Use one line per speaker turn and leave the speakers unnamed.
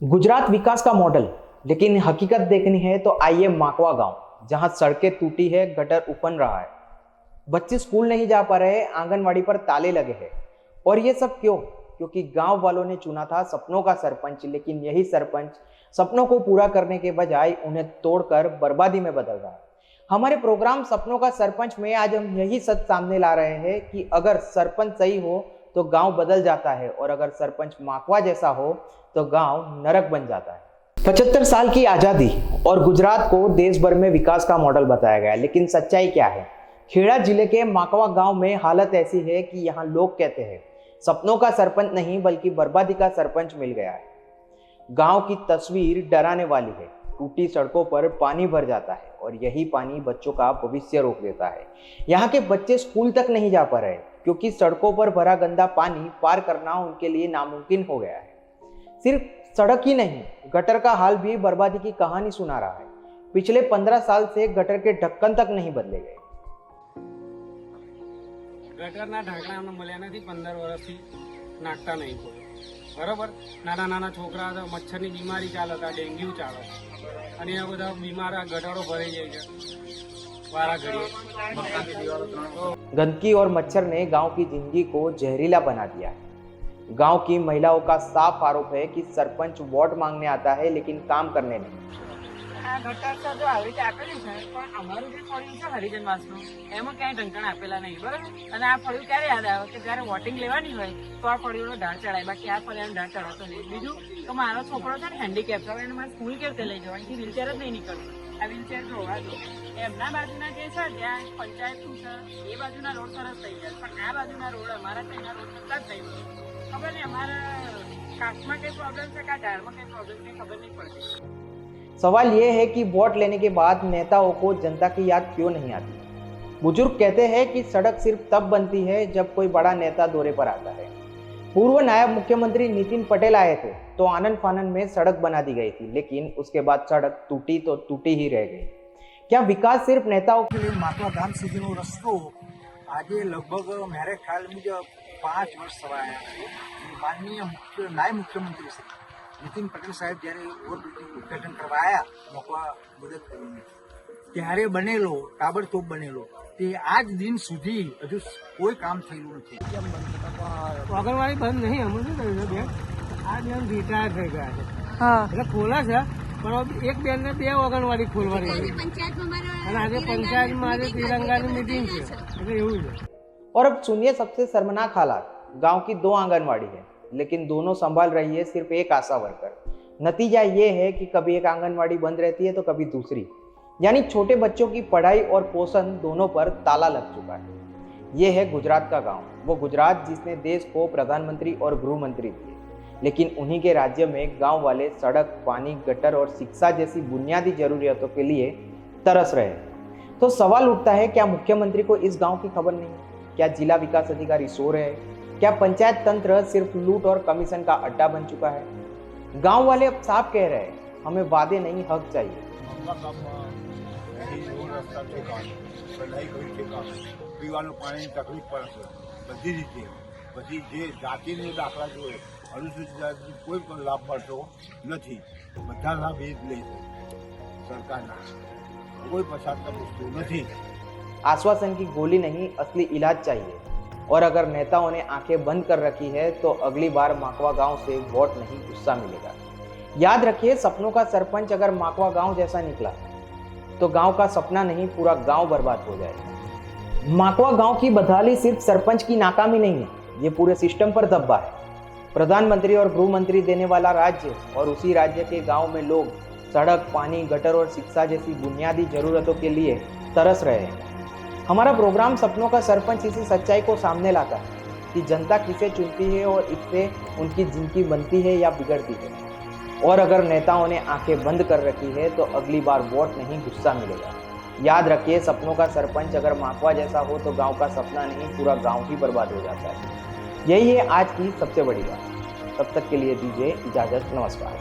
गुजरात विकास का मॉडल, लेकिन हकीकत देखनी है तो आइए माकवा गांव, जहां सड़कें टूटी है, गटर उफन रहा है, बच्चे स्कूल नहीं जा पा रहे, आंगनवाड़ी पर ताले लगे हैं। और ये सब क्यों? क्योंकि गांव वालों ने चुना था सपनों का सरपंच, लेकिन यही सरपंच सपनों को पूरा करने के बजाय उन्हें तोड़कर बर्बादी में बदल रहा है। हमारे प्रोग्राम सपनों का सरपंच में आज हम यही सच सामने ला रहे हैं कि अगर सरपंच सही हो तो गांव बदल जाता है, और अगर सरपंच माकवा जैसा हो तो गांव नरक बन जाता है। 75 साल की आजादी और गुजरात को देश भर में विकास का मॉडल बताया गया, लेकिन सच्चाई क्या है? खेड़ा जिले के माकवा गांव में हालत ऐसी है कि यहाँ लोग कहते हैं सपनों का सरपंच नहीं बल्कि बर्बादी का सरपंच मिल गया है। गांव की तस्वीर डराने वाली है। टूटी सड़कों पर पानी भर जाता है और यही पानी बच्चों का भविष्य रोक देता है। यहाँ के बच्चे स्कूल तक नहीं जा पा रहे क्योंकि सड़कों पर भरा गंदा पानी पार करना उनके लिए नामुमकिन हो गया है। सिर्फ सड़क ही नहीं, गटर का हाल भी बर्बादी की कहानी सुना रहा है। पिछले 15 साल से गटर के ढक्कन तक नहीं बदले गए।
ગટરના ઢાંકણા અમને મળ્યા નથી 15 વર્ષથી નાખતા નહીં કોઈ બરાબર નાના નાના છોકરા હતા મચ્છરની બીમારી ચાલે હતા ડેન્ગ્યુ ચાલે અને આ બધા બીમાર ગટરો ભરાઈ જાય છે વારા ઘડીએ।
गंदगी और मच्छर ने गांव की जिंदगी को जहरीला बना दिया है। गांव की महिलाओं का साफ आरोप है कि सरपंच वोट मांगने आता है लेकिन काम करने नहीं।
આ ગટર તો જો આવી રીતે આપેલી છે પણ અમારું જે ફળિયું છે હરિજનવાસનું એમાં ક્યાંય ઢંકણ આપેલા નહીં બરાબર। અને આ ફળિયું ક્યારે યાદ આવે કે જ્યારે વોટિંગ લેવાની હોય તો આ ફળિયુંનો ઢાળ ચડાય, બાકી આ ફળિયાનો ઢાળ ચડાતો નહીં। બીજું તો મારો છોકરો છે ને હેન્ડીકેપ છે, એને મારે સ્કૂલ કેવી રીતે લઈ જવા, અહીંથી વ્હીલચેર જ નહીં નીકળતું। આ વ્હીલચેર જોવા દો એમના બાજુના જે છે ત્યાં પંચાયતનું છે એ બાજુના રોડ સરસ થઈ જાય, પણ આ બાજુના રોડ અમારા ત્યાંના રોડ કરતા જ થઈ ગયો। ખબર નહીં અમારા કાસ્ટમાં કઈ પ્રોબ્લેમ છે કે આ ઢાળમાં કઈ પ્રોબ્લેમ છે ખબર નહીં પડતી।
सवाल ये है कि वोट लेने के बाद नेताओं को जनता की याद क्यों नहीं आती? बुजुर्ग कहते हैं कि सड़क सिर्फ तब बनती है जब कोई बड़ा नेता दौरे पर आता है। पूर्व नायब मुख्यमंत्री नितिन पटेल आए थे तो आनन फानन में सड़क बना दी गई थी, लेकिन उसके बाद सड़क टूटी तो टूटी ही रह गई। क्या विकास सिर्फ नेताओं के लिए?
माकवा गाम सुधीनो रस्तो આજે લગભગ મારે ખ્યાલ મુજબ 5 વર્ષ થવાયા છે। માનનીય નાયબ મુખ્યમંત્રી શ્રી નીતિન પટેલ સાહેબ જ્યારે ઉદ્ઘાટન કરવા આવ્યા મકવા મદદ કરીને ત્યારે બનેલો તાબડતોબ બનેલો તે આજ દિન સુધી હજુ કોઈ કામ થયેલું નથી।
આંગણવાડી બંધ નહીં, અમે શું કર્યું છે બેન, આ બેન રિટાયર થઈ ગયા છે એટલે ખોલે છે, પણ એક બેન ને 2 આંગણવાડી ખોલવાની અને આજે પંચાયતમાં આજે તિરંગાની મીટિંગ છે એટલે એવું છે।
और अब सुनिए सबसे शर्मनाक हालात। गांव की 2 आंगनवाड़ी है, लेकिन दोनों संभाल रही है सिर्फ एक आशा वर्कर। नतीजा ये है कि कभी एक आंगनवाड़ी बंद रहती है तो कभी दूसरी, यानी छोटे बच्चों की पढ़ाई और पोषण दोनों पर ताला लग चुका है। ये है गुजरात का गांव, वो गुजरात जिसने देश को प्रधानमंत्री और गृह मंत्री दिए, लेकिन उन्हीं के राज्य में गांव वाले सड़क, पानी, गटर और शिक्षा जैसी बुनियादी जरूरियतों के लिए तरस रहे हैं। तो सवाल उठता है, क्या मुख्यमंत्री को इस गांव की खबर नहीं? क्या जिला विकास अधिकारी सो रहे हैं? क्या पंचायत तंत्र सिर्फ लूट और कमीशन का अड्डा बन चुका है? गांव वाले अब साफ कह रहे हैं, हमें वादे नहीं हक चाहिए।
પીવાનું પાણીની તકલીફ પડે છે બધી રીતે, પછી જે જાતિનો દાખલા જોઈએ અનુસૂચિત જાતિ કોઈ પણ લાભ મળતો નથી, બધા લાભ એ જ લે છે સરકારના, કોઈ પછાત વસ્તુ નથી।
आश्वासन की गोली नहीं, असली इलाज चाहिए। और अगर नेताओं ने आंखें बंद कर रखी है तो अगली बार माकवा गांव से वोट नहीं गुस्सा मिलेगा। याद रखिए, सपनों का सरपंच अगर माकवा गांव जैसा निकला तो गांव का सपना नहीं पूरा गांव बर्बाद हो जाएगा। माकवा गांव की बदहाली सिर्फ सरपंच की नाकामी नहीं है, ये पूरे सिस्टम पर धब्बा है। प्रधानमंत्री और गृह मंत्री देने वाला राज्य और उसी राज्य के गांव में लोग सड़क, पानी, गटर और शिक्षा जैसी बुनियादी जरूरतों के लिए तरस रहे हैं। हमारा प्रोग्राम सपनों का सरपंच इसी सच्चाई को सामने लाता है कि जनता किसे चुनती है और इससे उनकी जिंदगी बनती है या बिगड़ती है। और अगर नेताओं ने आंखें बंद कर रखी है तो अगली बार वोट नहीं गुस्सा मिलेगा। याद रखिए, सपनों का सरपंच अगर माकवा जैसा हो तो गांव का सपना नहीं पूरा गांव ही बर्बाद हो जाता है। यही है आज की सबसे बड़ी बात। तब तक के लिए दीजिए इजाजत, नमस्कार।